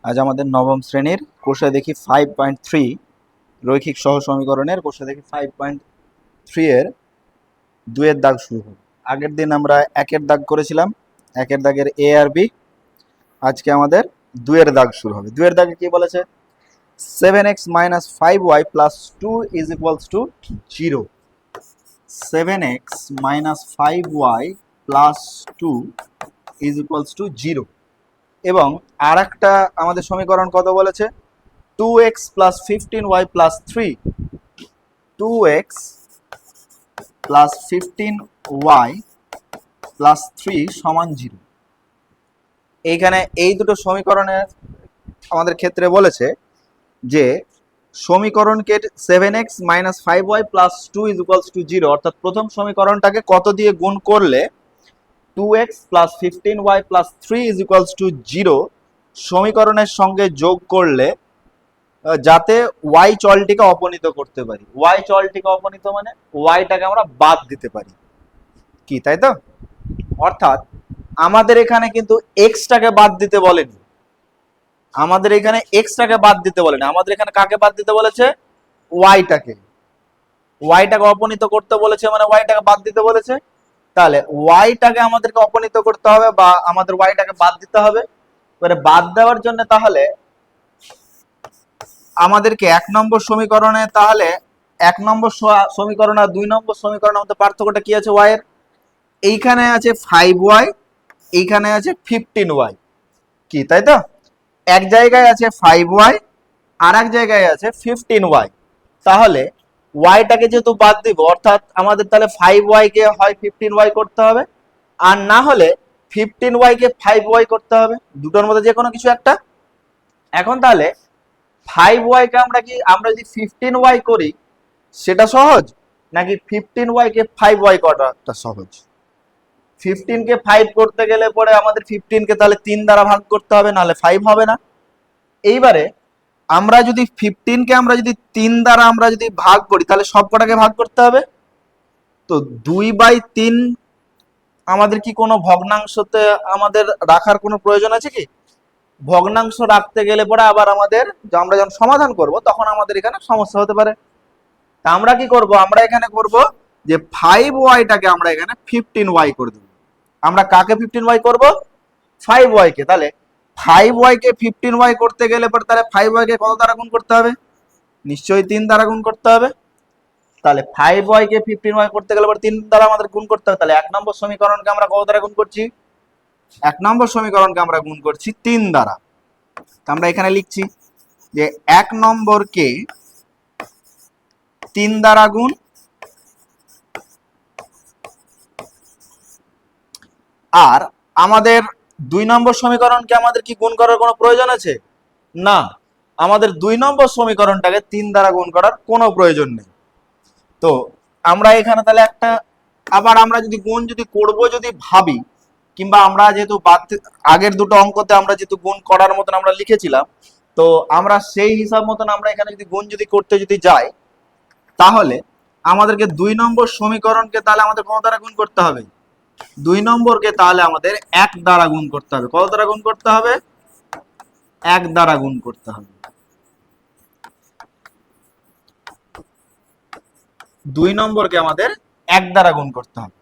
আজ আমাদের নবম শ্রেণীর কোষে দেখি 5.3 রৈখিক সহ সমীকরণের কোষে দেখি 5.3 এর 2 এর দাগ শুরু হবে। আগের দিন আমরা 1 এর দাগ করেছিলাম, 1 এর দাগের এ আর বি। আজকে আমাদের 2 এর দাগ শুরু হবে। 2 এর দাগে কি বলেছে? 7x - 5y + 2 = 0। 7x - 5y + 2 = 0। এবং আর একটা আমাদের সমীকরণ কত বলেছে? 2x + 15y + 3, 2x + 15y + 3 = 0। এইখানে এই দুটো সমীকরণের আমাদের ক্ষেত্রে বলেছে যে সমীকরণকে 7x - 5y + 2 = 0, অর্থাৎ প্রথম সমীকরণটাকে কত দিয়ে গুণ করলে 2x + 15y + 3 = 0 সমীকরণের সঙ্গে যোগ করলে যাতে y চলটিকে অপনীত করতে পারি। y চলটিকে অপনীত মানে yটাকে আমরা বাদ দিতে পারি, কি তাই তো? অর্থাৎ আমাদের এখানে কিন্তু x টাকে বাদ দিতে বলেনি, আমাদের এখানে x টাকে বাদ দিতে বলেনি, আমাদের এখানে কাকে বাদ দিতে বলেছে? yটাকে অপনীত করতে বলেছে, মানে yটাকে বাদ দিতে বলেছে। তাহলে yটাকে আমাদেরকে অপনীত করতে হবে বা আমাদের yটাকে বাদ দিতে হবে। এবারে বাদ দেওয়ার জন্য তাহলে আমাদেরকে 1 নম্বর সমীকরণে, তাহলে 1 নম্বর সমীকরণ আর 2 নম্বর সমীকরণের মধ্যে পার্থক্যটা কি আছে? y এর এইখানে আছে 5y, এইখানে আছে 15y, কি তাই তো? এক জায়গায় আছে 5y আর এক জায়গায় আছে 15y। তাহলে yটাকে যেহেতু বাদ দিব, অর্থাৎ আমাদের তাহলে 5y কে হয় 15y করতে হবে, আর না হলে 15y কে 5y করতে হবে, দুটোর মধ্যে যে কোনো কিছু একটা। এখন তাহলে 5y কে আমরা যদি 15y করি সেটা সহজ, নাকি 15y কে 5y করাটা সহজ? 15 কে 5 করতে গেলে পরে আমাদের 15 কে তাহলে 3 দ্বারা ভাগ করতে হবে, নাহলে 5 হবে না। এইবারে আমরা যদি 15 কে আমরা যদি 3 দ্বারা আমরা যদি ভাগ করি তাহলে সবকটাকে ভাগ করতে হবে। তো 2/3 আমাদের কি কোনো ভগ্নাংশতে আমাদের রাখার কোনো প্রয়োজন আছে কি? ভগ্নাংশ রাখতে গেলে পরে আবার আমাদের আমরা যখন সমাধান করব তখন আমাদের এখানে সমস্যা হতে পারে। তা আমরা কি করব? আমরা এখানে করব যে 5y-টাকে আমরা এখানে 15y করে দেব। আমরা কাকে 15y করব? 5y কে। তাহলে 5y কে 15y করতে গেলে পরে তাহলে 5y কে কত দ্বারা গুণ করতে হবে? নিশ্চয়ই 3 দ্বারা গুণ করতে হবে। তাহলে 5y কে 15y করতে গেলে পরে 3 দ্বারা আমাদের গুণ করতে হবে। তাহলে 1 নম্বর সমীকরণকে আমরা কত দ্বারা গুণ করছি? 1 নম্বর সমীকরণকে আমরা গুণ করছি 3 দ্বারা। আমরা এখানে লিখছি যে 1 নম্বরকে 3 দ্বারা গুণ, আর আমাদের 2 নম্বর সমীকরণকে আমাদের কি গুণ করার কোনো প্রয়োজন আছে? না, আমাদের 2 নম্বর সমীকরণটাকে 3 দ্বারা গুণ করার কোনো প্রয়োজন নেই। তো আমরা এখানে তাহলে একটা, আবার আমরা যদি গুণ যদি করব যদি ভাবি, কিংবা আমরা যেহেতু আগের দুটো অঙ্কতে আমরা যেহেতু গুণ করার মতন আমরা লিখেছিলাম, তো আমরা সেই হিসাব মতন আমরা এখানে যদি গুণ যদি করতে যদি যাই, তাহলে আমাদেরকে 2 নম্বর সমীকরণকে তাহলে আমাদের কত দ্বারা গুণ করতে হবে? 2 নম্বরকে তাহলে আমাদের 1 দ্বারা গুণ করতে হবে। কত দ্বারা গুণ করতে হবে? 1 দ্বারা গুণ করতে হবে। 2 নম্বরকে আমাদের 1 দ্বারা গুণ করতে হবে।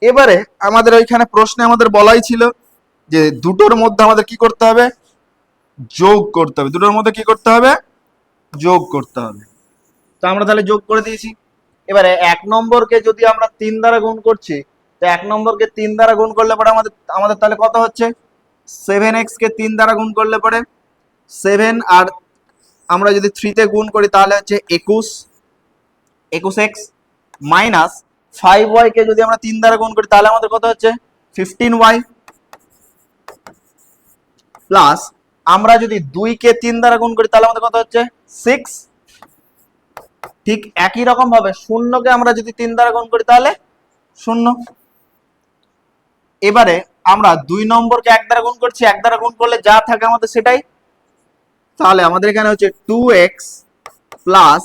এবারে আমাদের ওইখানে প্রশ্নে আমাদের বলাই ছিল যে দুটোর মধ্যে আমাদের কি করতে হবে? যোগ করতে হবে। দুটোর মধ্যে কি করতে হবে? যোগ করতে হবে। তো আমরা তাহলে যোগ করে দিয়েছি। এবারে 1 নম্বরকে যদি আমরা 3 দ্বারা গুণ করছি, তো 1 নম্বরকে 3 দ্বারা গুণ করলে পরে আমাদের তাহলে কত হচ্ছে? 7x কে 3 দ্বারা গুণ করলে পরে 7, আর আমরা যদি 3 তে গুণ করি তাহলে হচ্ছে 21x মাইনাস 5y কে যদি আমরা 3 দ্বারা গুণ করি তাহলে আমাদের কত হচ্ছে? 15y প্লাস আমরা যদি 2 কে 3 দ্বারা গুণ করি তাহলে আমাদের কত হচ্ছে? 6। ঠিক একই রকম ভাবে 0 কে আমরা যদি 3 দ্বারা গুণ করি তাহলে 0। এবারে আমরা 2 নম্বরকে 1 দ্বারা গুণ করছি, 1 দ্বারা গুণ করলে যা থাকে আমাদের সেটাই। তাহলে আমাদের এখানে হচ্ছে 2x প্লাস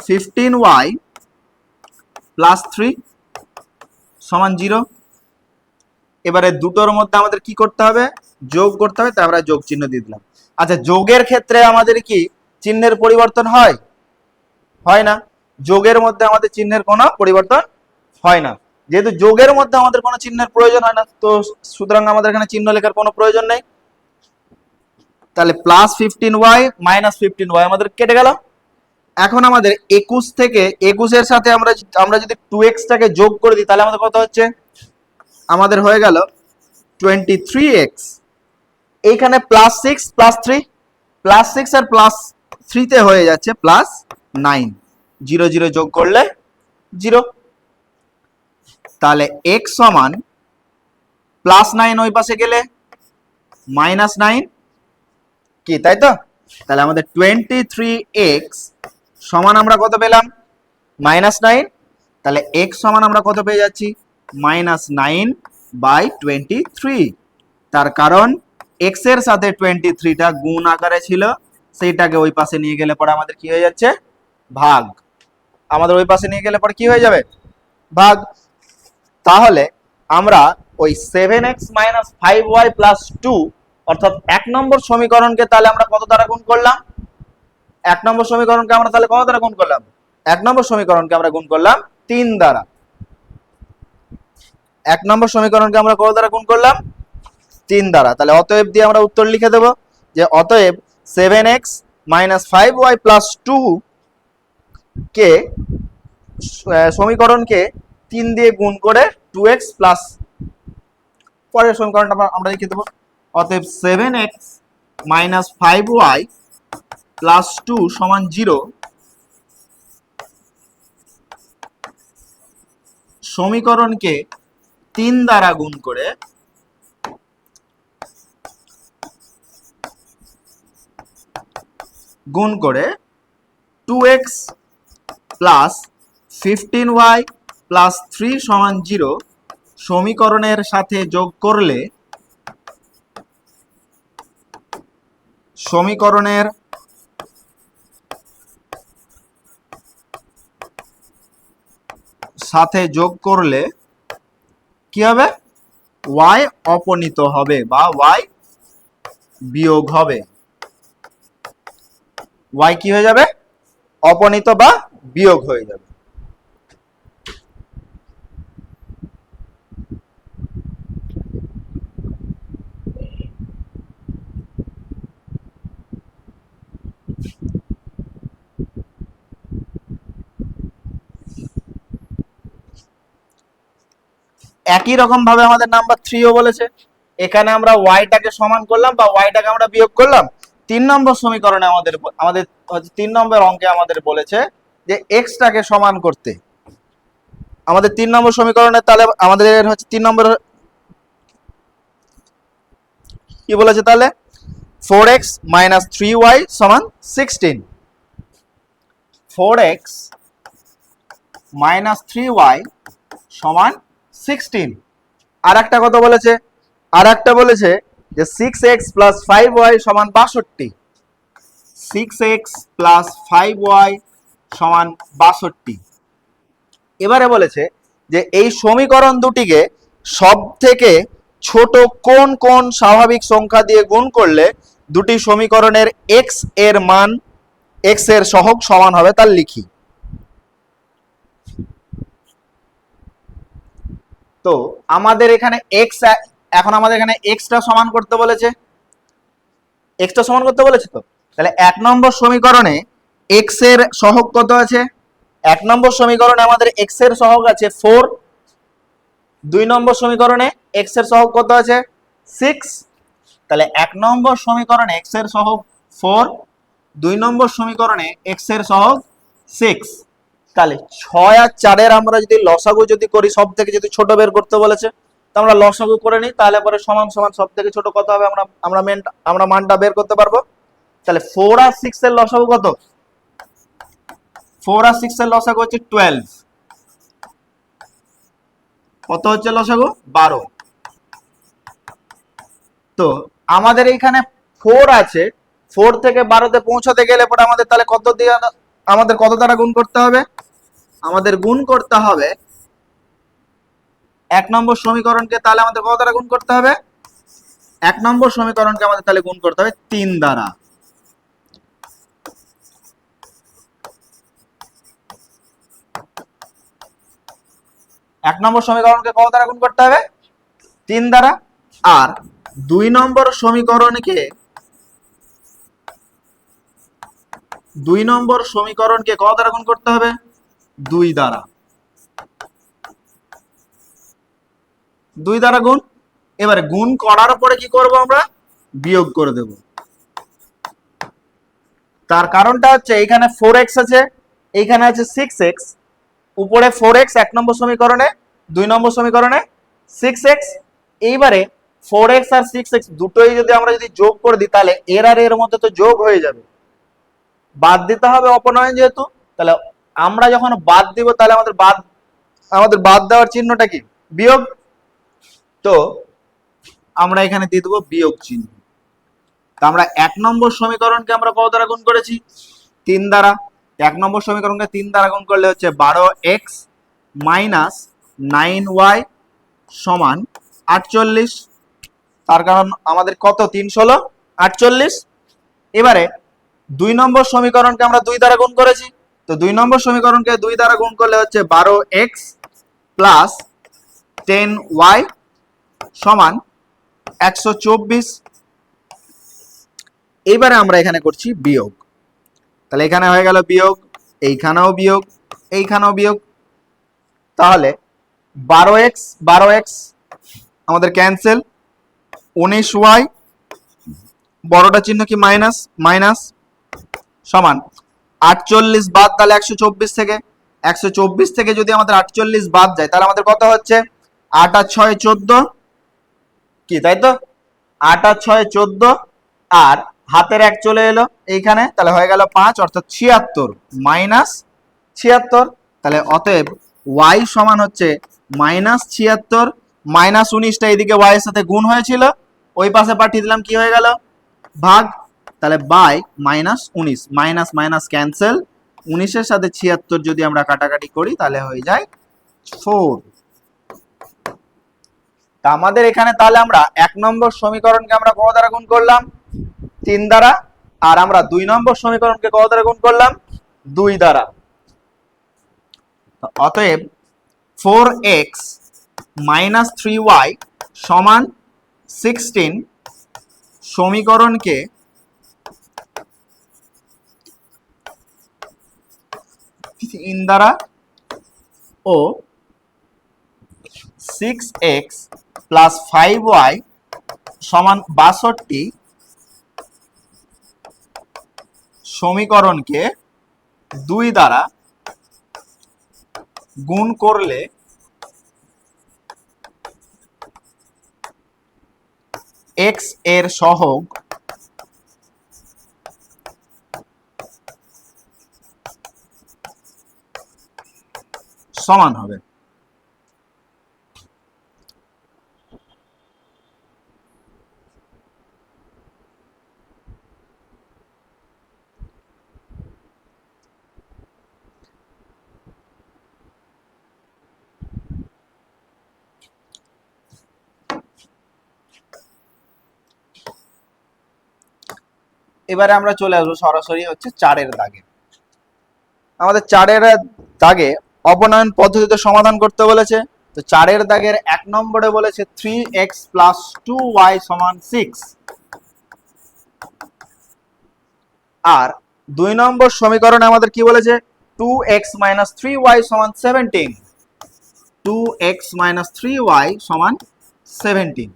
15y প্লাস 3 সমান 0। এবারে দুটোর মধ্যে আমাদের কি করতে হবে, যোগ করতে হবে, তাই আমরা যোগ চিহ্ন দিয়ে দিলাম। আচ্ছা, যোগের ক্ষেত্রে আমাদের কি চিহ্নের পরিবর্তন হয়? হয় না। যোগের মধ্যে আমাদের চিহ্নের কোনো পরিবর্তন হয় না। যেহেতু যোগের মধ্যে আমাদের কোনো চিহ্নের প্রয়োজন হয় না, তো সুতরাং আমাদের এখানে চিহ্ন লেখার কোনো প্রয়োজন নেই। তাহলে +15y -15y আমাদের কেটে গেল। এখন আমাদের 21 থেকে 21-এর সাথে আমরা যদি 2x টাকে যোগ করে দিই, তাহলে আমাদের কত হচ্ছে? আমাদের হয়ে গেল 23x। এইখানে +6 +3, +6 আর +3 তে হয়ে যাচ্ছে +9, 0 0 যোগ করলে 0। তাহলে x সমান +9, ওই পাশে গেলে -9 কি, তাই তো? তাহলে আমাদের 23x সমান আমরা কত পেলাম? -9। তাহলে x সমান আমরা কত পেয়ে যাচ্ছি? -9/23। তার কারণ x এর সাথে 23টা গুণ আকারে ছিল, সেইটাকে ওই পাশে নিয়ে গেলে পরে আমাদের কি হয়ে যাচ্ছে? ভাগ। আমাদের ওই পাশে নিয়ে গেলে পরে কি হয়ে যাবে? ভাগ। তাহলে আমরা ওই 7x - 5y + 2 অর্থাৎ 1 নম্বর সমীকরণকে তাহলে আমরা কত দ্বারা গুণ করলাম? 1 নম্বর সমীকরণকে আমরা তাহলে কত দ্বারা গুণ করলাম? 1 নম্বর সমীকরণকে আমরা গুণ করলাম 3 দ্বারা। 1 নম্বর সমীকরণকে আমরা কত দ্বারা গুণ করলাম? 3 দ্বারা। তাহলে অতএব দিয়ে আমরা উত্তর লিখে দেব যে অতএব 7x - 5y + 2 কে সমীকরণকে 3 দিয়ে গুণ করে 2x প্লাস পরের সমীকরণটা আমরা লিখে দেব। অতএব 7x - 5y + 2 সমান 0 সমীকরণকে 3 দ্বারা গুণ করে 2x + 15y + 3 সমান 0 সমীকরণের সাথে যোগ করলে সমীকরণের সাথে যোগ করলে কি হবে? y অপনীত হবে বা y বিয়োগ হবে। y কি হয়ে যাবে? অপনীত বা বিয়োগ হয়ে যাবে। একই রকম ভাবে আমাদের নাম্বার 3ও বলেছে, এখানে আমরা ওয়াইটাকে সমান করলাম বা ওয়াইটাকে আমরা বিয়োগ করলাম। 3 নম্বর সমীকরণে আমাদের 3 নম্বর অঙ্কে আমাদের বলেছে যে এক্সটাকে সমান করতে। আমাদের 3 নম্বর সমীকরণে তাহলে আমাদের হচ্ছে 3 নম্বর কি বলেছে? তাহলে 4x - 3y = 16। 4x - 3y = 16। আর একটা কত বলেছে? আর একটা বলেছে যে 6x + 5y = 62। 6x + 5y = 62। এবারে বলেছে যে এই সমীকরণ দুটিকে সব থেকে ছোট কোন কোন স্বাভাবিক সংখ্যা দিয়ে গুণ করলে দুটি সমীকরণের x এর মান x এর সহগ সমান হবে, তা লিখি। তো আমাদের এখানে x, এখন আমাদের এখানে xটা সমান করতে বলেছে, xটা সমান করতে বলেছে। তো তাহলে 1 নম্বর সমীকরণে x এর সহগ কত আছে? 1 নম্বর সমীকরণে আমাদের x এর সহগ আছে 4। 2 নম্বর সমীকরণে x এর সহগ কত আছে? 6। তাহলে 1 নম্বর সমীকরণে x এর সহগ 4, 2 নম্বর সমীকরণে x এর সহগ 6। তাহলে 6 আর 4 এর আমরা যদি লসাগু যদি করি, সব থেকে যদি ছোট বের করতে বলেছে, তো আমরা লসাগু করে নিই, তাহলে পরে সমান সমান সব থেকে ছোট কত হবে আমরা মানটা বের করতে পারবো। তাহলে 4 আর 6 এর লসাগু কত? 4 আর 6 এর লসাগু হচ্ছে 12। কত হচ্ছে লসাগু? 12। তো আমাদের এইখানে 4 আছে, 4 থেকে 12তে পৌঁছাতে গেলে পরে আমাদের তাহলে কত দিয়ে কত দ্বারা গুণ করতে হবে? আমাদের গুণ করতে হবে এক নম্বর সমীকরণকে তাহলে আমাদের কত দ্বারা গুণ করতে হবে? এক নম্বর সমীকরণকে আমাদের তাহলে গুণ করতে হবে 3 দ্বারা। এক নম্বর সমীকরণকে কত দ্বারা গুণ করতে হবে? 3 দ্বারা। আর 2 নম্বর সমীকরণকে 2 নম্বর সমীকরণকে কত দ্বারা গুণ করতে হবে? 2 দ্বারা। 2 দ্বারা গুণ। এবারে গুণ করার পরে কি করব আমরা? বিয়োগ করে দেব। তার কারণটা হচ্ছে এইখানে 4x আছে, এইখানে আছে 6x, উপরে 4x এক নম্বর সমীকরণে, 2 নম্বর সমীকরণে 6x। এইবারে 4x আর 6x দুটোই যদি আমরা যোগ করে দিই তাহলে এর আর এর মধ্যে তো যোগ হয়ে যাবে, বাদ দিতে হবে অপনয়ন যেহেতু। তাহলে আমরা যখন বাদ দিব তাহলে আমাদের বাদ দেওয়ার চিহ্নটা কি? বিয়োগ। তো আমরা এখানে দিয়ে দেবো বিয়োগ চিহ্ন। তো আমরা এক নম্বর সমীকরণকে আমরা কত দ্বারা গুণ করেছি? 3 দ্বারা। এক নম্বর সমীকরণকে 3 দ্বারা গুণ করলে হচ্ছে 12x মাইনাস 9y সমান 48। তার কারণ আমাদের কত? 3 ষোলো 48। এবারে 2 নম্বর সমীকরণকে আমরা 2 দ্বারা গুণ করেছি। তো 2 নম্বর সমীকরণকে 2 দ্বারা গুণ করলে হচ্ছে 12x প্লাস 10y সমান 124। এইবারে আমরা এখানে করছি বিয়োগ। তাহলে এখানে হয়ে গেল বিয়োগ, এইখানেও বিয়োগ, এইখানেও বিয়োগ। তাহলে 12x আমাদের ক্যান্সেল, 19y বড়টা চিহ্ন কি? মাইনাস মাইনাস সমান 48 বাদ, তাহলে 124 থেকে 124 থেকে যদি আমাদের 48 বাদ যায় তাহলে আমাদের কত হচ্ছে? 8 আর 6 14 কি, তাই তো? 8 আর 6 14 আর হাতের 1 চলে এলো এইখানে, তাহলে হয়ে গেল 5 অর্থাৎ 76 মাইনাস 76। তাহলে অতএব y সমান হচ্ছে -76, মাইনাস 19টা এদিকে y এর সাথে গুণ হয়েছিল, ওই পাশে পাঠিয়ে দিলাম, কি হয়ে গেল? ভাগ। তাহলে বাই -19, মাইনাস মাইনাস ক্যান্সেল, 19 এর সাথে 76 যদি আমরা কাটাকাটি করি তাহলে হয়ে যায় 4। তা আমাদের এখানে তাহলে আমরা এক নম্বর সমীকরণকে আমরা কত দ্বারা গুণ করলাম? 3 দ্বারা। আর আমরা 2 নম্বর সমীকরণকে কত দ্বারা গুণ করলাম? 2 দ্বারা। অতএব 4x মাইনাস 3y সমান 16 সমীকরণকে তিন দ্বারা ও 6x প্লাস 5y সমান 62 সমীকরণকে 2 দ্বারা গুণ করলে x এর সহগ সমান হবে। এবারে আমরা চলে আসবো সরাসরি হচ্ছে 4-এর দাগে। আমাদের 4-এর দাগে অপনয়ন পদ্ধতিতে সমাধান করতে বলেছে। তো 4-এর দাগের 1 নম্বরে বলেছে 3x প্লাস 2y সমান 6। আর 2 নম্বর সমীকরণে আমাদের কি বলেছে? 2x মাইনাস 3y সমান 17। 2x মাইনাস 3y সমান 17।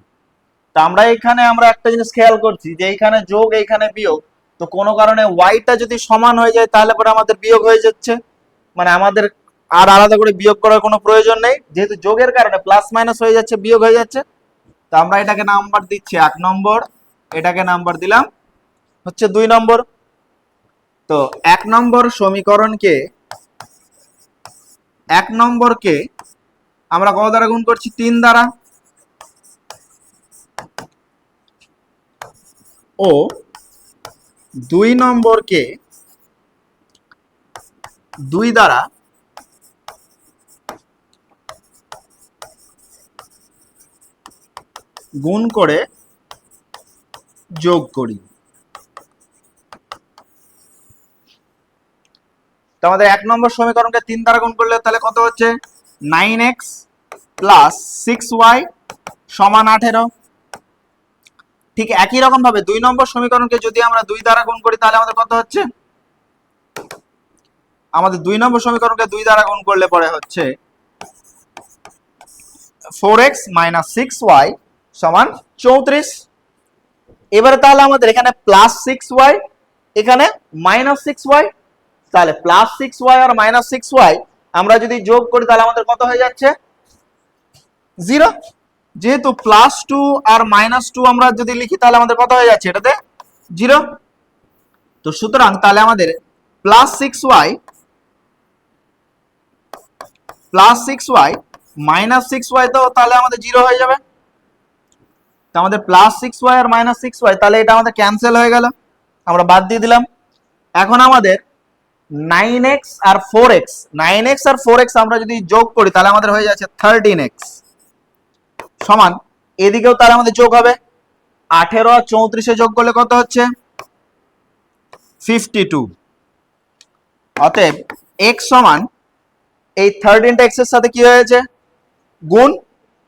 তা আমরা এখানে একটা জিনিস খেয়াল করছি যে এইখানে যোগ এইখানে বিয়োগ, তো কোনো কারণে ওয়াইটা যদি সমান হয়ে যায় তাহলে পরে আমাদের বিয়োগ হয়ে যাচ্ছে, মানে আমাদের আর আলাদা করে বিয়োগ করার কোনো প্রয়োজন নেই, যেহেতু যোগের কারণে প্লাস মাইনাস হয়ে যাচ্ছে, বিয়োগ হয়ে যাচ্ছে। তো আমরা এটাকে নাম্বার দিচ্ছি 1 নম্বর, এটাকে নাম্বার দিলাম হচ্ছে 2 নম্বর। তো 1 নম্বর সমীকরণকে 1 নম্বরকে আমরা কত দ্বারা গুণ করছি? 3 দ্বারা। ও 2 নম্বরকে 2 দ্বারা গুণ করে যোগ করি। তো আমাদের 1 নম্বর সমীকরণকে 3 দ্বারা গুণ করলে তাহলে কত হচ্ছে 9x প্লাস 6y সমান 18। ঠিক একই রকম ভাবে 2 নম্বর সমীকরণকে যদি আমরা 2 দ্বারা গুণ করি তাহলে আমাদের কত হচ্ছে, আমাদের 2 নম্বর সমীকরণকে 2 দ্বারা গুণ করলে পরে হচ্ছে 4x মাইনাস 6y সমান 34। এবারে তাহলে আমাদের এখানে প্লাস 6y, এখানে মাইনাস 6y, তাহলে প্লাস 6y আর মাইনাস 6y আমরা যদি যোগ করি তাহলে আমাদের কত হয়ে যাচ্ছে 0। যেহেতু প্লাস 2 আর মাইনাস 2 আমরা যদি লিখি তাহলে আমাদের কত হয়ে যাচ্ছে এটাতে 0। তো সুতরাং তাহলে আমাদের প্লাস 6y মাইনাস 6y তো তাহলে আমাদের 0 হয়ে যাবে। তো আমাদের প্লাস 6y আর মাইনাস 6y তাহলে এটা আমাদের ক্যান্সেল হয়ে গেল, আমরা বাদ দিয়ে দিলাম। এখন আমাদের 9x আর 4x আমরা যদি যোগ করি তাহলে আমাদের হয়ে যাচ্ছে 13x সমান, এদিকেও তাহলে আমাদের যোগ হবে 18 আর 34 যোগ করলে কত হচ্ছে 52। অতএব x সমান এই 13টা x এর সাথে কি হয়েছে গুণ,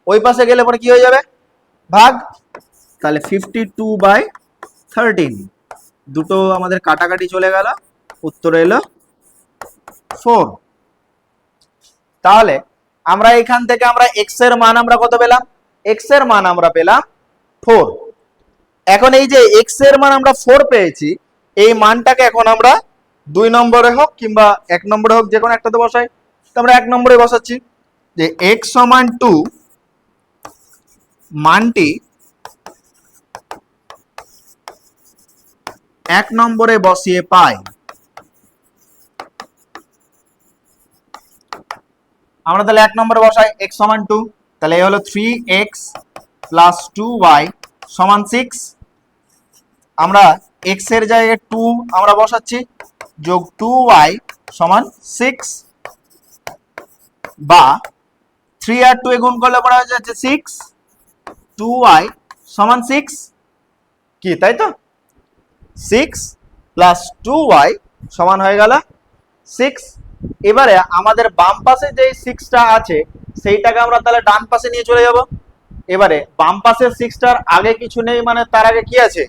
ওই পাশে গেলে পরে কি হয়ে যাবে ভাগ, তাহলে 52/13 দুটো আমাদের কাটাকাটি চলে গেল, উত্তর এলো 4। তাহলে আমরা এখান থেকে আমরা x এর মান আমরা কত পেলাম, x এর মান আমরা পেলাম 4। এখন এই যে x এর মান আমরা 4 পেয়েছি, এই মানটাকে এখন আমরা 2 নম্বরে হোক কিংবা 1 নম্বরে হোক যে কোনো একটাতে বসাই। তো আমরা 1 নম্বরে বসাচ্ছি যে x সমান 2 মানটি 1 নম্বরে বসিয়ে পাই। আমরা তাহলে 1 নম্বরে বসাই x সমান 2, তাহলে এই হলো 3x প্লাস 2y সমান 6। আমরা x এর জায়গায় 2 আমরা বসাচ্ছি, যোগ 2y সমান 6, বা 3 আর 2 গুণ করলে পড়া হয়ে যাচ্ছে 6, 2y সমান 6 কি, তাই তো 6 প্লাস 2y সমান হয়ে গেল 6। এবারে আমাদের বাম পাশে যে 6টা আছে সেইটাকে আমরা তাহলে ডান পাশে নিয়ে চলে যাব। এবারে বাম পাশের 6টার আগে কিছু নেই মানে তার আগে কি আছে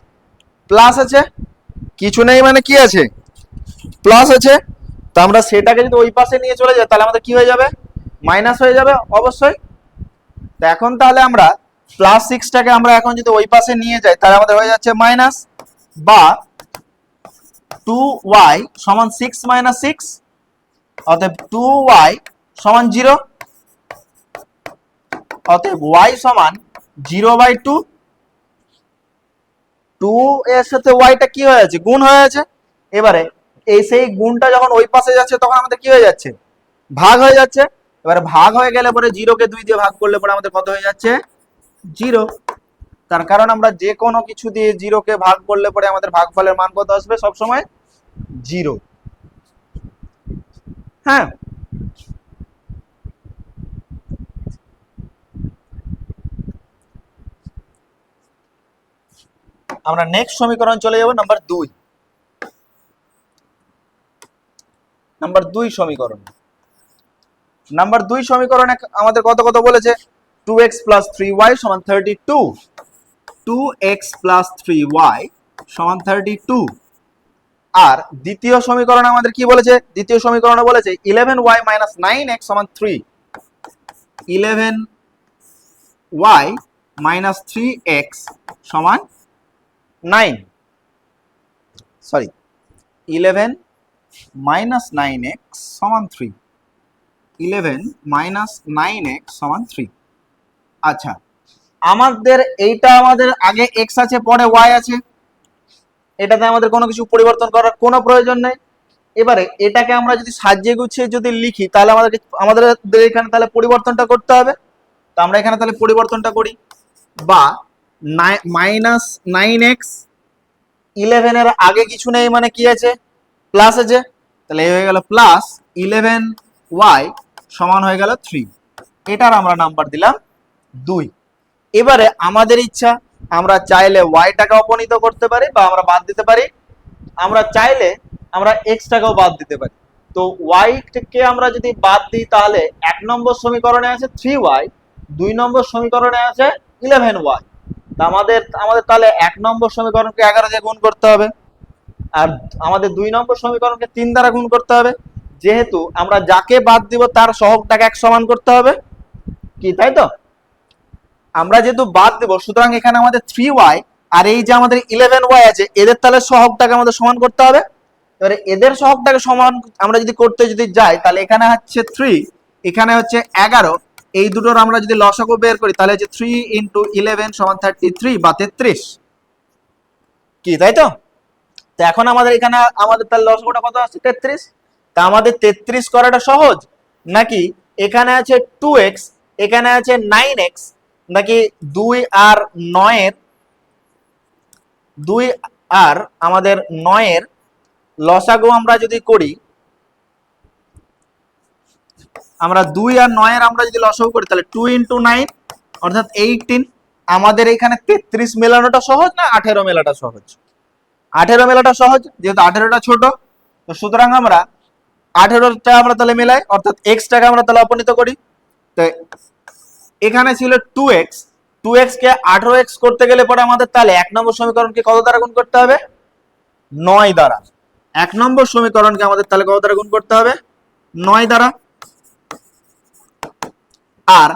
প্লাস আছে, কিছু নেই মানে কি আছে প্লাস আছে। তো আমরা সেটাকে যদি ওই পাশে নিয়ে চলে যাই তাহলে আমাদের কি হয়ে যাবে মাইনাস হয়ে যাবে অবশ্যই। তো এখন তাহলে আমরা প্লাস 6টাকে আমরা এখন যদি ওই পাশে নিয়ে যাই তাহলে আমাদের হয়ে যাচ্ছে মাইনাস, বা 2y সমান 6 মাইনাস 6, অতএব 2y সমান 0, অতএব y সমান 0/2। 2 এর সাথে yটা কি হয়ে যাচ্ছে গুণ হয়ে যাচ্ছে। এবারে এই সেই গুণটা যখন ওই পাশে যাচ্ছে তখন আমাদের কি হয়ে যাচ্ছে ভাগ হয়ে যাচ্ছে। এবারে ভাগ হয়ে গেলে পরে 0 কে 2 দিয়ে ভাগ করলে পরে আমাদের কত হয়ে যাচ্ছে 0। তার কারণ আমরা যে কোনো কিছু দিয়ে 0 কে ভাগ করলে পরে আমাদের ভাগফলের মান কত আসবে সব সময় 0। হ্যাঁ, আমরা নেক্সট সমীকরণ চলে যাব নাম্বার 2। নাম্বার 2 সমীকরণ, নাম্বার 2 সমীকরণে আমাদের কত কত বলেছে 2x প্লাস 3y সমান 32, 2x প্লাস 3y সমান 32। আর দ্বিতীয় সমীকরণে আমাদের কি বলেছে, দ্বিতীয় সমীকরণে বলেছে 11y মাইনাস 9x সমান 3, 11y মাইনাস 3x সমান 9, সরি 11 মাইনাস 9x সমান 3, 11 মাইনাস 9x সমান 3। আচ্ছা, আমাদের এইটা আমাদের আগে x আছে পরে y আছে, এটাতে আমাদের কোনো কিছু পরিবর্তন করার কোনো প্রয়োজন নেই। এবারে এটাকে আমরা যদি সাজিয়ে গুছিয়ে যদি লিখি তাহলে আমাদের এখানে তাহলে পরিবর্তনটা করতে হবে। তো আমরা এখানে তাহলে পরিবর্তনটা করি, বা মাইনাস 9x 11 এর আগে কিছু নেই মানে কি আছে প্লাস আছে, তাহলে এই হয়ে গেল প্লাস 11y সমান হয়ে গেল 3। এটার আমরা নাম্বার দিলাম 2। এবারে আমাদের ইচ্ছা, আমরা চাইলে ওয়াইটাকে অপনীত করতে পারি বা আমরা বাদ দিতে পারি, আমরা চাইলে আমরা এক্সটাকেও বাদ দিতে পারি। তো ওয়াইকে আমরা যদি বাদ দিই তাহলে 1 নম্বর সমীকরণে আছে 3y, 2 নম্বর সমীকরণে আছে 11y। আমাদের আমাদের তাহলে 1 নম্বর সমীকরণকে 11 দিয়ে গুণ করতে হবে, আর আমাদের 2 নম্বর সমীকরণকে 3 দ্বারা গুণ করতে হবে। যেহেতু আমরা যাকে বাদ দিব তার সহগটাকে 1 সমান করতে হবে, কি তাই তো? আমরা যেহেতু বাদ দেব, সুতরাং এখানে আমাদের 3y আর এই যে আমাদের 11y আছে, এদের তাহলে সহগটাকে আমাদের সমান করতে হবে। এবারে এদের সহগটাকে সমান আমরা যদি করতে যাই, তাহলে এখানে হচ্ছে 3, এখানে হচ্ছে 11, এই দুটোর আমরা যদি লসাগু বের করি তাহলে হচ্ছে 3 × 11 = 33 বা 33, কি তাই তো? তো এখন আমাদের এখানে আমাদের তাহলে লসাগুটা কত আসছে? 33। তা আমাদের 33 করাটা সহজ, নাকি এখানে আছে 2x, এখানে আছে 9x, নাকি 2 আর 9 এর লসাগু আমরা যদি করি, আমরা 2 আর 9 এর আমরা যদি লসাগু করি তাহলে 2 × 9 অর্থাৎ 18। আমাদের এখানে 33 মেলানোটা সহজ না 18 মেলাটা সহজ? 18 মেলাটা সহজ, যেহেতু 18টা ছোট। তো সুতরাং আমরা 18টা আমরা তাহলে মেলাই, অর্থাৎ এক্সটাকে আমরা তাহলে অপনীত করি। তো এখানে ছিল 2x, 2x কে 18x করতে গেলে পরে আমাদের তাহলে 1 নম্বর সমীকরণকে কত দ্বারা গুণ করতে হবে? 9 দ্বারা। 1 নম্বর সমীকরণকে আমাদের তাহলে কত দ্বারা গুণ করতে হবে? 9 দ্বারা। আর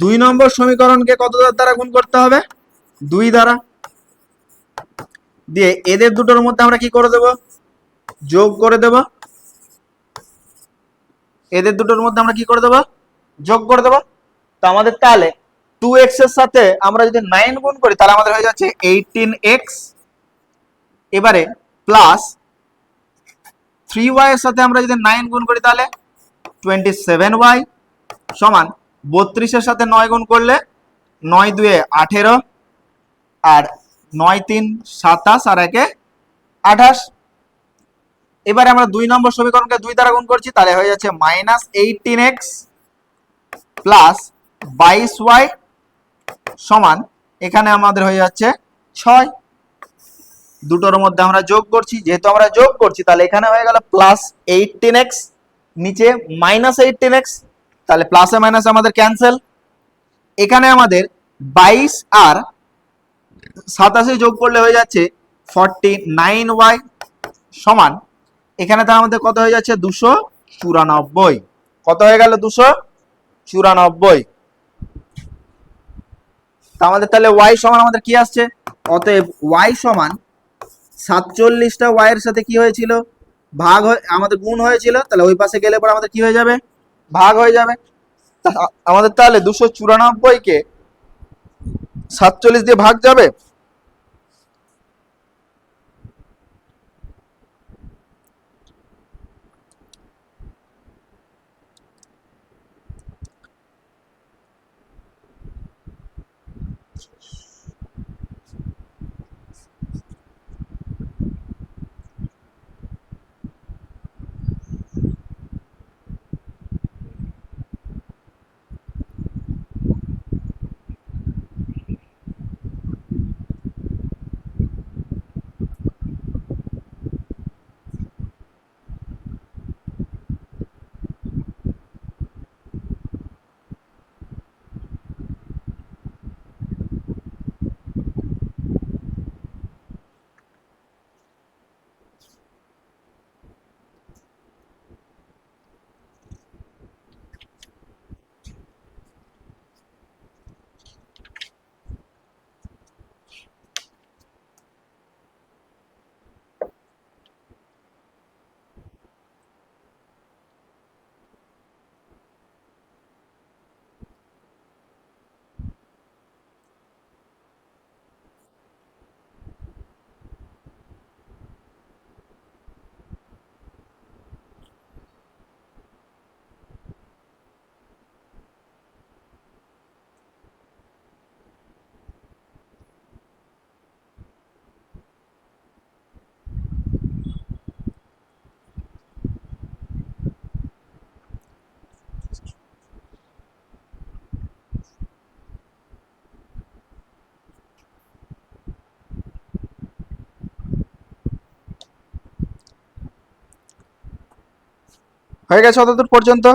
2 নম্বর সমীকরণকে কত দ্বারা গুণ করতে হবে? 2 দ্বারা। দিয়ে এদের দুটোর মধ্যে আমরা কি করে দেব? যোগ করে দেব। এদের দুটোর মধ্যে আমরা কি করে দেব? যোগ করে দেব। তো আমাদের তাহলে 2x এর সাথে আমরা যদি 9 গুণ করি তাহলে আমাদের হয়ে যাচ্ছে 18x। এবারে প্লাস 3y এর সাথে আমরা যদি 9 গুণ করি তাহলে 27y সমান 32 এর সাথে 9 গুণ করলে 9 2 18 আর 9 3 27 আর 1 28। এবারে আমরা 2 নম্বর সমীকরণকে 2 দ্বারা গুণ করছি, তাহলে হয়ে যাচ্ছে -18x প্লাস 22y সমান এখানে আমাদের হয়ে যাচ্ছে 6। দুটোর মধ্যে আমরা যোগ করছি, যেহেতু আমরা যোগ করছি তাহলে এখানে হয়ে গেল +18x, নিচে -18x, তাহলে প্লাসে মাইনাসে আমাদের ক্যান্সেল। এখানে আমাদের 22 আর 87 যোগ করলে হয়ে যাচ্ছে 49y সমান এখানে তার আমাদের কত হয়ে যাচ্ছে? 294। কত হয়ে গেল? 294। তা আমাদের তাহলে y সমান আমাদের কি আসছে? অতএব y সমান 47টা y এর সাথে কি হয়েছিল? ভাগ আমাদের গুণ হয়েছিল, তাহলে ওই পাশে গেলে পরে আমাদের কি হয়ে যাবে? ভাগ হয়ে যাবে। আমাদের তাহলে 294 কে 47 দিয়ে ভাগ যাবে। হয়ে গেছে অতদূর পর্যন্ত?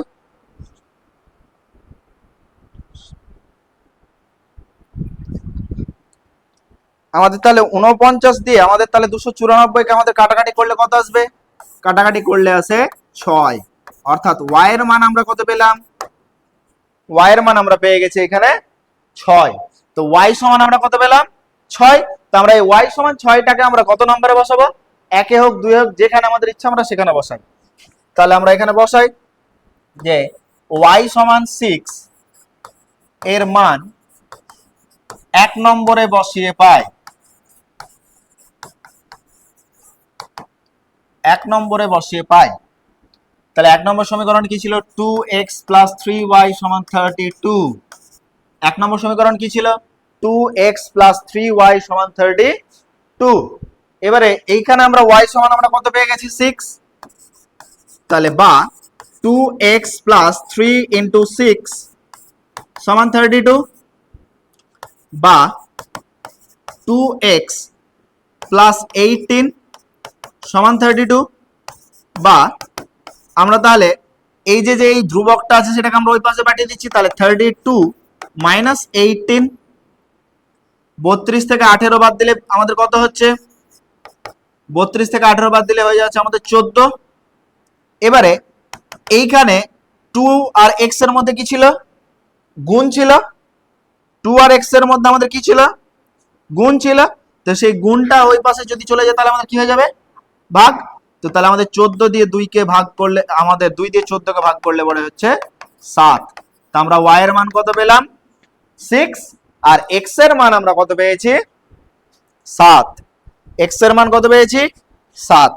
আমাদের তাহলে 49 দিয়ে আমাদের তাহলে 294 কে আমাদের কাটাকাটি করলে কত আসবে? কাটাকাটি করলে আসে 6, অর্থাৎ y এর মান আমরা কত পেলাম? y এর মান আমরা পেয়ে গেছি এখানে 6। তো y সমান আমরা কত পেলাম? 6। তো আমরা এই y সমান 6টাকে আমরা কত নম্বরে বসাবো? 1 এ হোক 2 এ হোক, যেখানে আমাদের ইচ্ছা আমরা সেখানে বসাই। তাহলে আমরা এখানে বসাই যে y সমান 6 এর মান 1 নম্বরে বসিয়ে পাই, 1 নম্বরে বসিয়ে পাই। তাহলে 1 নম্বর সমীকরণ কি ছিল? 2x + 3y = 32। 1 নম্বর সমীকরণ কি ছিল? 2x + 3y = 32। এবারে এইখানে আমরা y সমান আমরা কত পেয়ে গেছি? 6। তাহলে বা 2x + 3 × 6 = 32, বা 2x + 18 = 32, বা আমরা তাহলে এই যে এই ধ্রুবকটা আছে সেটাকে আমরা ওই পাশে পাঠিয়ে দিচ্ছি। তাহলে 32 - 18, 32 থেকে 18 বাদ দিলে আমাদের কত হচ্ছে? 32 থেকে 18 বাদ দিলে হয়ে যাচ্ছে আমাদের 14। এবারে এইখানে 2 আর x এর মধ্যে কি ছিল? গুণ ছিল। 2 আর x এর মধ্যে আমাদের কি ছিল? গুণ ছিল। তো সেই গুণটা ওই পাশে যদি চলে যায় তাহলে আমাদের কি হয়ে যাবে? ভাগ। তো তাহলে আমাদের 14 দিয়ে 2 কে ভাগ করলে, আমাদের 2 দিয়ে 14 কে ভাগ করলে পরে হচ্ছে 7। তো আমরা y এর মান কত পেলাম? 6। আর x এর মান আমরা কত পেয়েছি? 7। x এর মান কত পেয়েছি? 7।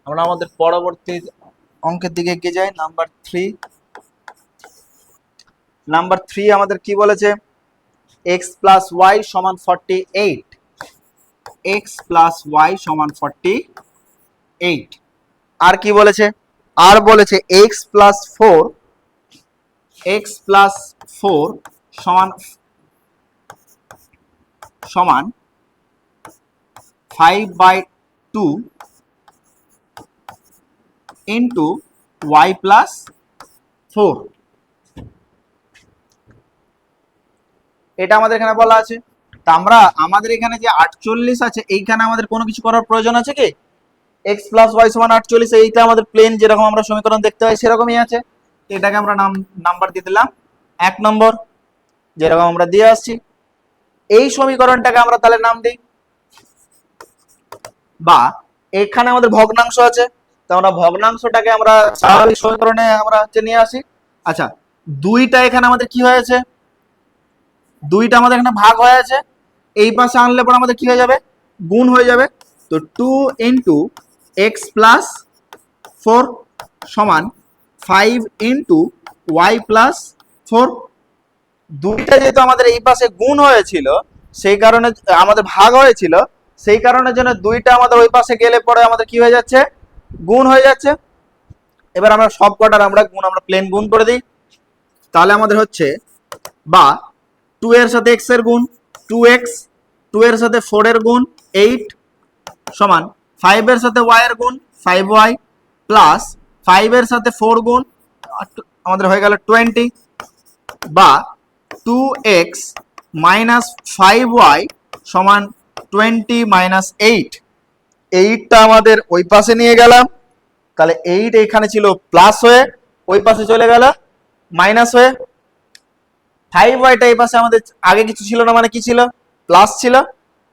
আমরা আমাদের পরবর্তী অঙ্কের দিকে এগিয়ে যাই। নাম্বার 3। নাম্বার 3 আমাদের কি বলেছে? x + y = 48। x + y = 48। আর কি বলেছে? আর বলেছে x + 4 সমান 5/2 ইন্টু y + 4। এটা আমাদের এখানে বলা আছে। তা আমরা আমাদের এখানে যে 48 আছে, এইখানে আমাদের কোনো কিছু করার প্রয়োজন আছে কি? x + y = 48, এইটা আমাদের প্লেন যেরকম আমরা সমীকরণ দেখতে পাই সেরকমই আছে। এটাকে আমরা নাম্বার দিয়ে দিলাম 1 নম্বর, যেরকম আমরা দিয়ে আসছি। এই সমীকরণটাকে আমরা তাহলে নাম দিই, বা এখানে আমাদের ভগ্নাংশ আছে, তো আমরা ভগ্নাংশটাকে আমরা স্বাভাবিক সমীকরণে আমরা নিয়ে আসি। আচ্ছা, 2টা এখানে আমাদের কি হয়েছে? 2টা আমাদের এখানে ভাগ হয়ে আছে, এই পাশে আনলে পর আমাদের কি হয়ে যাবে? গুণ হয়ে যাবে। তো 2 × x + 4 সমান 5 × y + 4। 2টা যেহেতু আমাদের এই পাশে গুণ হয়েছিল, সেই কারণে আমাদের ভাগ হয়েছিল, সেই কারণের জন্য 2টা আমাদের ওই পাশে গেলে পরে আমাদের কি হয়ে যাচ্ছে? গুণ হয়ে যাচ্ছে। এবার আমরা সব কটার আমরা প্লেন গুণ করে দিই। তাহলে আমাদের হচ্ছে বা 2 এর সাথে x এর গুণ 2x, 2 এর সাথে 4 এর গুণ 8 সমান 5 এর সাথে y এর গুণ 5y প্লাস 5 এর সাথে 4 গুণ আমাদের হয়ে গেল 20, বা 2x - 5y সমান 20 - 8। 8টা আমাদের ওই পাশে নিয়ে গেলাম, তাহলে 8 এখানে ছিল প্লাস হয়ে ওই পাশে চলে গেল মাইনাস হয়ে। 5yটা এই পাশে আমাদের আগে কিছু ছিল না, মানে কি ছিল? প্লাস ছিল।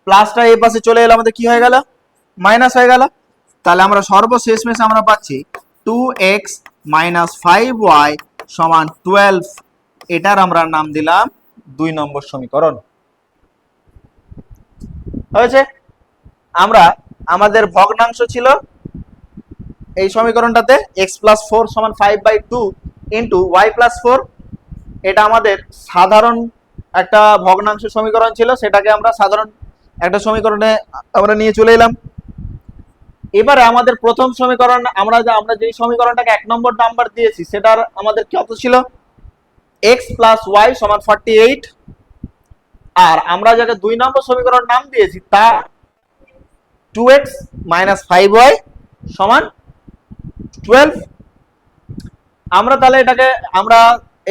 প্লাসটা এই পাশে চলে এলো, আমাদের কি হয়ে গেল? মাইনাস হয়ে গেল। তাহলে আমরা সর্বশেষমেশ আমরা পাচ্ছি 2x - 5y = 12। এটার আমরা নাম দিলাম 2 নম্বর সমীকরণ। হয়েছে? আমরা আমাদের ভগ্নাংশ ছিল এই সমীকরণটাতে x + 4 = 5/2 × y + 4, এটা আমাদের সাধারণ একটা ভগ্নাংশ সমীকরণ ছিল, সেটাকে আমরা সাধারণ একটা সমীকরণে আমরা নিয়ে চলে এলাম। এবারে আমাদের প্রথম সমীকরণ, আমরা যে সমীকরণটাকে 1 নম্বর নাম্বার দিয়েছি সেটার আমাদের কত ছিল, x প্লাস ওয়াই সমান 48, আর আমরা যাকে 2 নম্বর সমীকরণ নাম দিয়েছি তা 2x মাইনাস 5y সমান 12। আমরা তাহলে এটাকে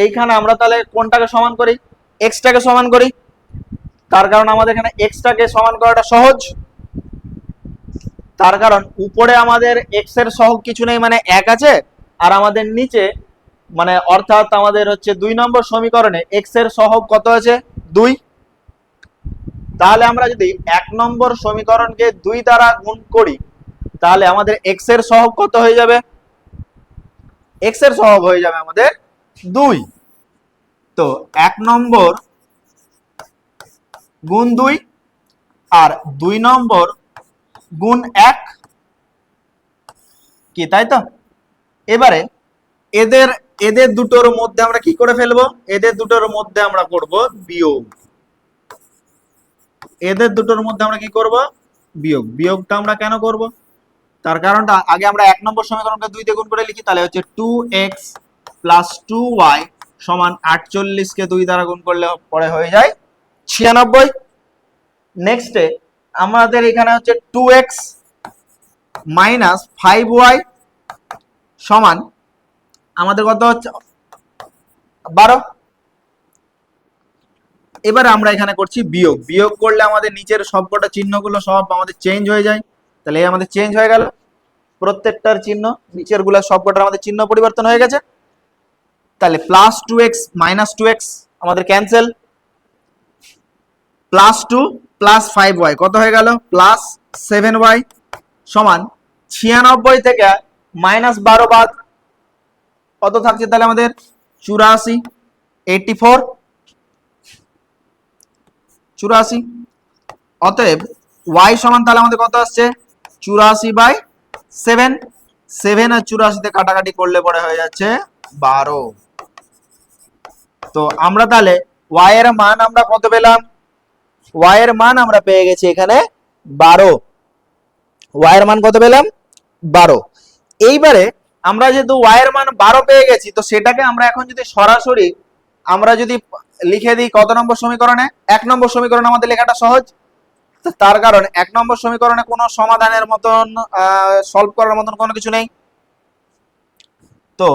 এইখানে আমরা তাহলে কোনটাকে সমান করি, x টাকে সমান করি, তার কারণ আমাদের এখানে x টাকে সমান করাটা সহজ। তার কারণ উপরে আমাদের x এর সহগ কিছু নেই, মানে 1 আছে, আর আমাদের নিচে মানে অর্থাৎ আমাদের হচ্ছে 2 নম্বর সমীকরণে x এর সহগ কত আছে, 2। তাহলে আমরা যদি 1 নম্বর সমীকরণকে 2 দ্বারা গুণ করি তাহলে আমাদের x এর সহগ কত হয়ে যাবে, x এর সহগ হয়ে যাবে আমাদের 2। তো 1 নম্বর গুণ 2 আর 2 নম্বর গুণ 1 কি, তাই তো? এবারে এদের দুটোর মধ্যে আমরা কি করে ফেলবো, এদের দুটোর মধ্যে আমরা করব বিয়োগ, এদের দুটোর মধ্যে আমরা কি করব, বিয়োগ। বিয়োগটা আমরা কেন করব, তার কারণটা আগে আমরা 1 নম্বর সমীকরণকে 2 দিয়ে গুণ করে লিখি, তাহলে হচ্ছে 2x প্লাস 2y সমান 48 কে 2 দ্বারা গুণ করলে পরে হয়ে যায় 96। নেক্সটে আমাদের এখানে হচ্ছে 2x মাইনাস 5y সমান আমাদের কত হচ্ছে 12। এবারে আমরা এখানে করছি বিয়োগ, বিয়োগ করলে আমাদের নিচের সবকটা চিহ্নগুলো সব আমাদের চেঞ্জ হয়ে যায়, তাহলে এই আমাদের চেঞ্জ হয়ে গেল প্রত্যেকটার চিহ্ন, নিচের গুলা সবকটার আমাদের চিহ্ন পরিবর্তন হয়ে গেছে। তাহলে প্লাস 2x মাইনাস 2x আমাদের ক্যান্সেল, প্লাস 2 প্লাস 5y কত হয়ে গেল, প্লাস 7y সমান 96 থেকে মাইনাস 12 বাদ কত থাকছে তাহলে আমাদের 84, 84। অতএব y সমান তাহলে আমাদের কত আসছে 84/7, 7 আর 84 তে কাটাকাটি করলে পরে হয়ে যাচ্ছে 12। তো আমরা তাহলে y এর মান আমরা কত পেলাম, y এর মান আমরা পেয়ে গেছি এখানে 12, y এর মান কত পেলাম 12। এইবারে আমরা যেহেতু y এর মান 12 পেয়ে গেছি, তো সেটাকে আমরা এখন যদি সরাসরি আমরা যদি লিখে দিই কত নম্বর সমীকরণে, 1 নম্বর সমীকরণে আমাদের লেখাটা সহজ। তার কারণ 1 নম্বর সমীকরণে কোনো সমাধানের মতন সলভ করার মতন কোনো কিছু নেই। তো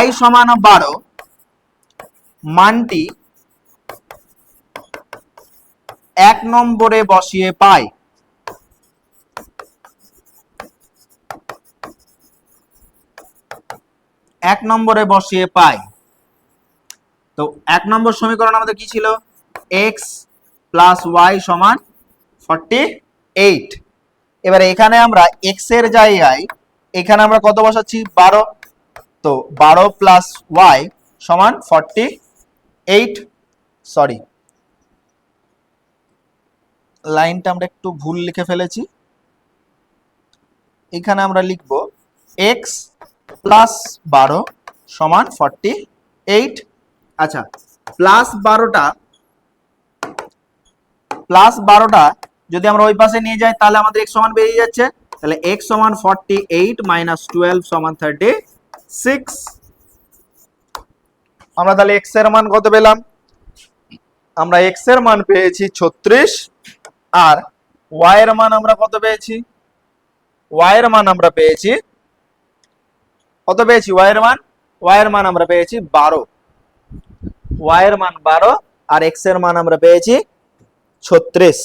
y সমান 12 মানটি 1 নম্বরে বসিয়ে পাই, এক নম্বরে বসিয়ে পাই। তো 1 নম্বর সমীকরণ আমাদের কি ছিল, x প্লাস y সমান 48। এবারে এখানে আমরা x এর জায়গায় এখানে আমরা কত বসাচ্ছি 12, তো 12 প্লাস y সমান 48। সরি, লাইনটা আমরা একটু ভুল লিখে ফেলেছি, এখানে আমরা লিখব x প্লাস 12 সমান 48। আচ্ছা, প্লাস 12টা যদি আমরা ওই পাশে নিয়ে যাই তাহলে আমাদের x সমান বেরিয়ে যাচ্ছে, তাহলে x সমান 48 মাইনাস 12 সমান 36। আমরা তাহলে x এর মান কত পেলাম, আমরা x এর মান পেয়েছি 36, আর y এর মান আমরা কত পেয়েছি, y এর মান আমরা পেয়েছি কত পেয়েছি, y এর মান আমরা পেয়েছি 12, y এর মান 12 আর x এর মান আমরা পেয়েছি 36।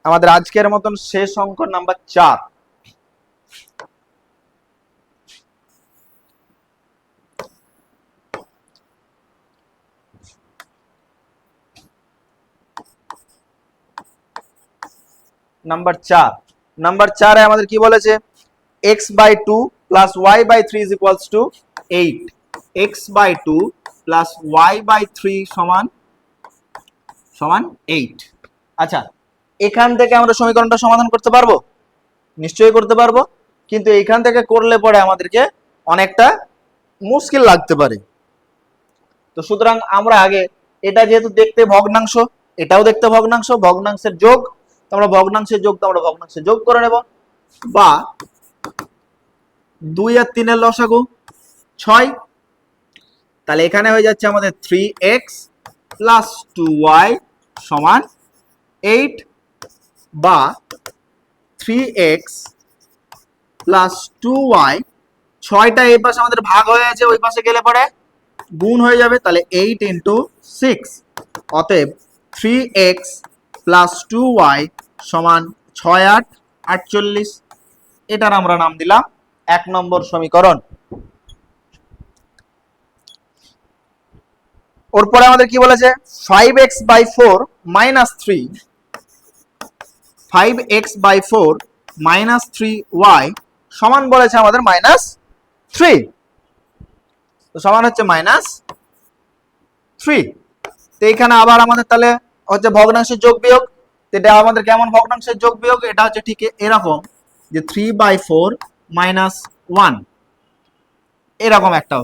আমাদের আজকের মতন শেষ অঙ্ক নাম্বার 4। নাম্বার 4 এ আমাদের কি বলেছে, x/2 plus y/3 is equals to 8, x/2 plus y/3 সমান 8। আচ্ছা, এখান থেকে আমরা সমীকরণটা সমাধান করতে পারবো? নিশ্চয়ই করতে পারবো, কিন্তু এখান থেকে করলে পরে আমাদেরকে অনেকটা মুশকিল লাগতে পারে। তো সুতরাং আমরা আগে এটা যেহেতু দেখতে ভগ্নাংশ, এটাও দেখতে ভগ্নাংশ, ভগ্নাংশের যোগ, তো আমরা ভগ্নাংশের যোগ তো আমরা ভগ্নাংশের যোগ করে নেব, বা 2 আর 3 এর লসাগু 6, তাহলে এখানে হয়ে যাচ্ছে আমাদের 3x প্লাস 2y সমান 8, বা 3x প্লাস 2y, 6টা এই পাশে আমাদের ভাগ হয়ে আছে, ওই পাশে গেলে পরে গুণ হয়ে যাবে, তাহলে 8 ইন্টু 6, অতএব 3x প্লাস 2y সমান 6 8 48। এটার আমরা নাম দিলাম 1 নম্বর সমীকরণ। ওর পরে আমাদের কি বলেছে, 5x/4 minus 3, 5x/4 minus 3y সমান বলেছে আমাদের মাইনাস 3, তো সমান হচ্ছে মাইনাস 3। তো এখানে আবার আমাদের তাহলে হচ্ছে ভগ্নাংশের যোগ বিয়োগ, এটা আমাদের কেমন ভগ্নাংশের যোগ বিয়োগ, এটা হচ্ছে ঠিক এরকম যে 3/4 মাইনাস 1, এরকম একটা।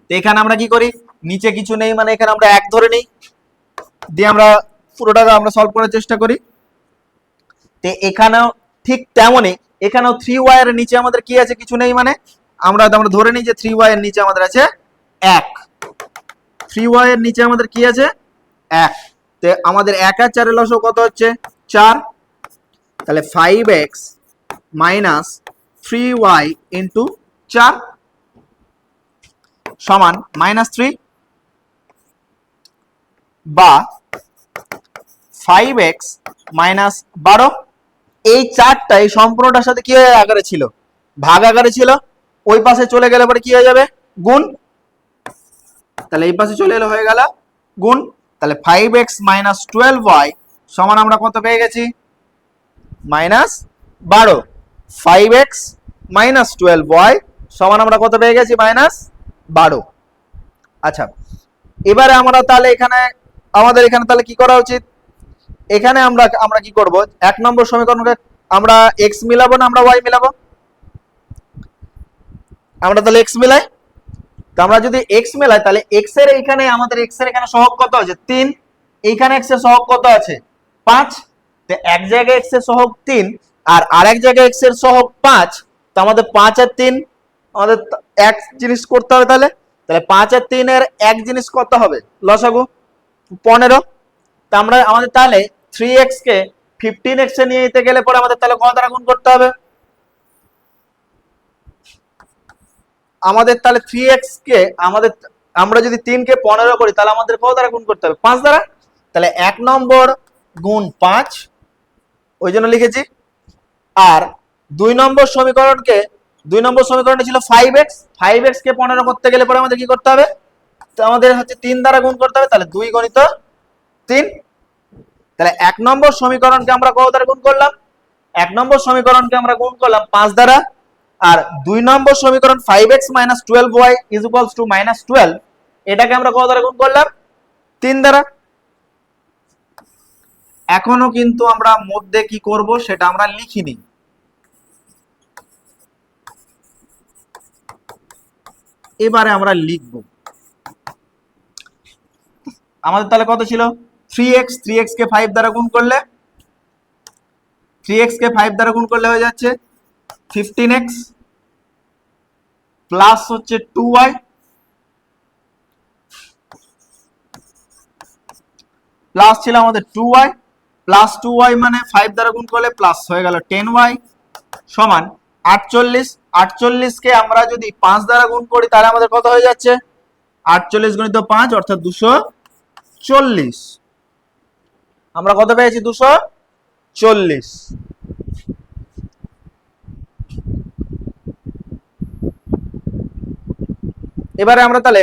তো এখানে আমরা কি করি, নিচে কিছু নেই মানে এখানে আমরা 1 ধরে নিই, দিয়ে আমরা পুরোটাকে আমরা সলভ করার চেষ্টা করি। তো এখানেও ঠিক তেমনই, এখানেও 3y এর নিচে আমাদের কি আছে, কিছু নেই মানে আমরা ধরে নিই যে 3y এর নিচে আমাদের আছে 1, 3y এর নিচে আমাদের কি আছে 1, তো আমাদের 1 আর 4 এর লসাগু কত হচ্ছে 4, তাহলে 5x মাইনাস 3y ইন্টু 4 সমান মাইনাস 3, বা 5x মাইনাস 12। এই 4টা এই সম্পূর্ণটার সাথে কি হয়ে আকারে ছিল, ভাগ আকারে ছিল, ওই পাশে চলে গেলে পরে কি হয়ে যাবে গুণ, তাহলে এই পাশে চলে এলে হয়ে গেল গুণ, তাহলে 5x মাইনাস 12y সমান আমরা কত পেয়ে গেছি মাইনাস 12, 5x মাইনাস 12y সমান আমরা কত পেয়ে গেছি মাইনাস 12। আচ্ছা, এবারে আমরা তাহলে আমাদের এখানে তাহলে কি করা উচিত, এখানে আমরা কি করব, 1 নম্বর সমীকরণকে আমরা x মিলাবো না আমরা y মিলাবো, আমরা তাহলে x মিলাই। তো আমরা যদি x মেলাই তাহলে x এর এখানে আমাদের x এর এখানে সহগ কত আছে 3, এইখানে x এর সহগ কত আছে 5, তো এক জায়গায় x এর সহগ 3 আর আরেক জায়গায় x এর সহগ 5, তো আমাদের 5 আর 3 আমাদের এক জিনিস করতে হবে, তাহলে 5 আর 3 এর এক জিনিস কত হবে লসাগু 15, তো আমরা আমাদের তাহলে 3x কে 15x এ নিয়ে যেতে গেলে পরে আমাদের তাহলে কত দ্বারা গুণ করতে হবে, আমাদের তাহলে 3x কে আমরা যদি 3 কে 15 করি তাহলে আমাদের কত দ্বারা গুণ করতে হবে 5 দ্বারা, তাহলে 1 নম্বর গুণ 5 ওই জন্য লিখেছি। আর 2 নম্বর সমীকরণে ছিল 5x কে 15 করতে গেলে পরে আমাদের কি করতে হবে, তো আমাদের হচ্ছে 3 দ্বারা গুণ করতে হবে, তাহলে 2 গণিত 3, তাহলে 1 নম্বর সমীকরণকে আমরা কত দ্বারা গুণ করলাম, 1 নম্বর সমীকরণকে আমরা গুণ করলাম 5 দ্বারা, আর 2 নম্বর সমীকরণ 5x - 12y = -12, এটাকে আমরা কত দ্বারা গুণ করলাম 3 দ্বারা। এখনো কিন্তু আমরা মধ্যে কি করব সেটা আমরা লিখিনি, এবারে আমরা লিখব। আমাদের তাহলে কত ছিল 3x কে 5 দ্বারা গুণ করলে হয়ে যাচ্ছে 15x প্লাস হচ্ছে 2y প্লাস ছিল আমাদের 2y প্লাস 2y মানে 5 দ্বারা গুণ করলে প্লাস হয়ে গেল 10y সমান 48 কে আমরা যদি 5 দ্বারা গুণ করি তাহলে আমাদের কত হয়ে যাচ্ছে 48 গুণিত 5 অর্থাৎ 240, আমরা কত পেয়েছি 240। এবারে আমরা তাহলে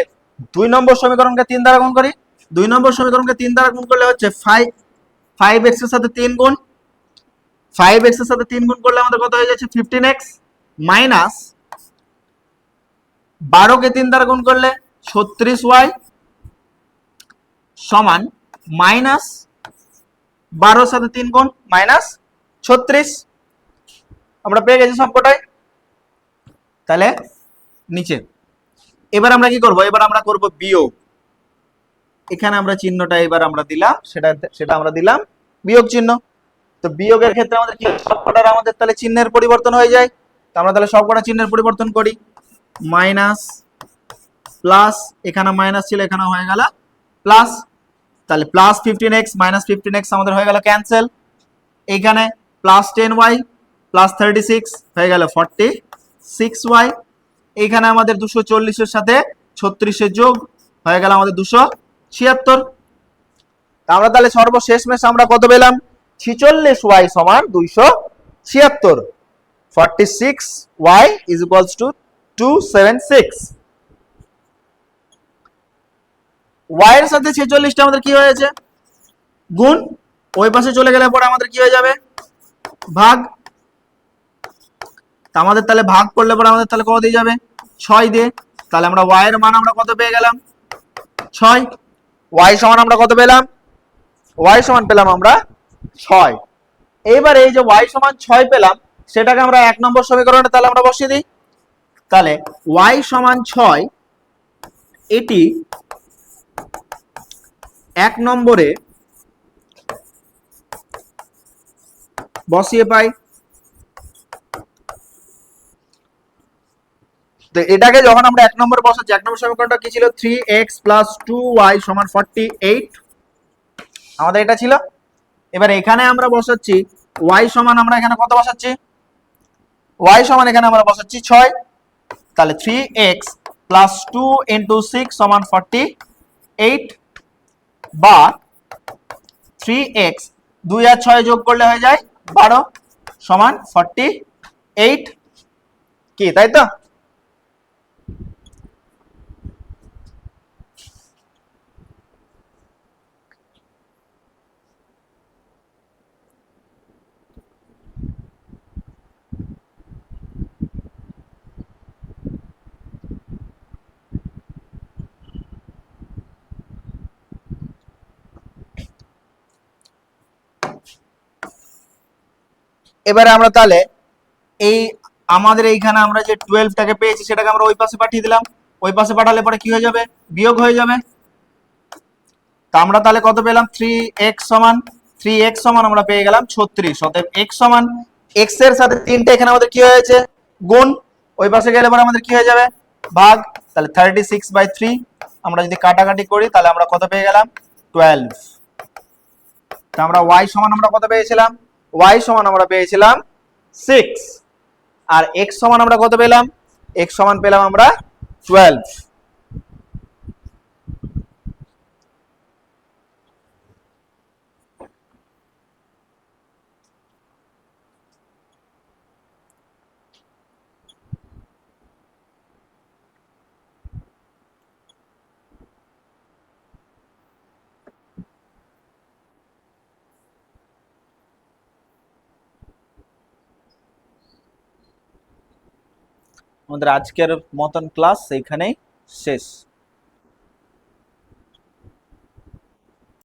2 নম্বর সমীকরণকে 3 দ্বারা গুণ করি, 2 নম্বর সমীকরণকে 3 দ্বারা গুণ করলে হচ্ছে 5x এর সাথে 3 গুণ, 5x এর সাথে 3 গুণ করলে আমাদের কত হয়ে যাচ্ছে 15x মাইনাস 12 কে 3 দ্বারা গুণ করলে 36y সমান মাইনাস 12 সাথে 3 গুণ -36 আমরা পেয়ে গেছি সবকটাই। তাহলে নিচে এবার আমরা কি করব, এবার আমরা করব বিয়োগ। এখানে আমরা চিহ্নটা এবার আমরা দিলাম, সেটা আমরা দিলাম বিয়োগ চিহ্ন। তো বিয়োগের ক্ষেত্রে আমাদের কি সবকটার আমাদের তাহলে চিহ্নের পরিবর্তন হয়ে যায়। তো আমরা তাহলে সবকটা চিহ্নের পরিবর্তন করি, মাইনাস প্লাস, এখানে মাইনাস ছিল এখানে হয়ে গেল প্লাস, তাহলে প্লাস 15x মাইনাস 15x আমাদের হয়ে গেল ক্যান্সেল। এইখানে প্লাস 10y প্লাস 36 হয়ে গেল 46y। এইখানে আমাদের 240 এর সাথে 36 এর যোগ হয়ে গেল আমাদের 276। আমরা তাহলে সর্বশেষ মেশ আমরা কত পেলাম, 46y সমান 276, 46y is equals to 276। y এর সাথে 46টা আমাদের কি হয়েছে, গুণ, ওই পাশে চলে গেলে পরে আমাদের কি হয়ে যাবে, ভাগ। তা আমাদের তাহলে ভাগ করলে পরে আমাদের তাহলে কত দিয়ে যাবে, 6 দিয়ে। তাহলে আমরা y এর মান আমরা কত পেয়ে গেলাম, 6। y সমান আমরা কত পেলাম, y সমান পেলাম আমরা 6। এইবার এই যে y সমান 6 পেলাম, সেটাকে আমরা 1 নম্বর সমীকরণে তাহলে আমরা বসিয়ে দিই। তাহলে y সমান 6 এটি 1 নম্বরে বসিয়ে পাই। তো এটাকে যখন আমরা 1 নম্বরে বসাচ্ছি, 1 নম্বর সমীকরণটা কি ছিল, 3x + 2y = 48 আমাদের এটা ছিল। এবার এখানে আমরা বসাচ্ছি y সমান, আমরা এখানে কত বসাচ্ছি, y সমান এখানে আমরা বসাচ্ছি 6। তাহলে 3x + 2 × 6 = 48, বা 3x 2 আর 6 যোগ করলে হয়ে যায় 12 সমান 48 কি, তাই তো? এবারে আমরা তাহলে এই আমাদের এইখানে আমরা যে 12টাকে পেয়েছি সেটাকে আমরা ওই পাশে পাঠিয়ে দিলাম। ওই পাশে পাঠালে পরে কি হয়ে যাবে, বিয়োগ হয়ে যাবে। তা আমরা তাহলে কত পেলাম, 3x সমান আমরা পেয়ে গেলাম 36। অতএব x সমান, x এর সাথে 3টা এখানে আমাদের কি হয়েছে, গুণ, ওই পাশে গেলে পরে আমাদের কি হয়ে যাবে, ভাগ। তাহলে 36/3 আমরা যদি কাটাকাটি করি তাহলে আমরা কত পেয়ে গেলাম, 12। তা আমরা y সমান আমরা কত পেয়েছিলাম, y সমান আমরা পেয়েছিলাম 6, আর x সমান আমরা কত পেলাম, x সমান পেলাম আমরা 12। আমাদের আজকের মতন ক্লাস এইখানেই শেষ।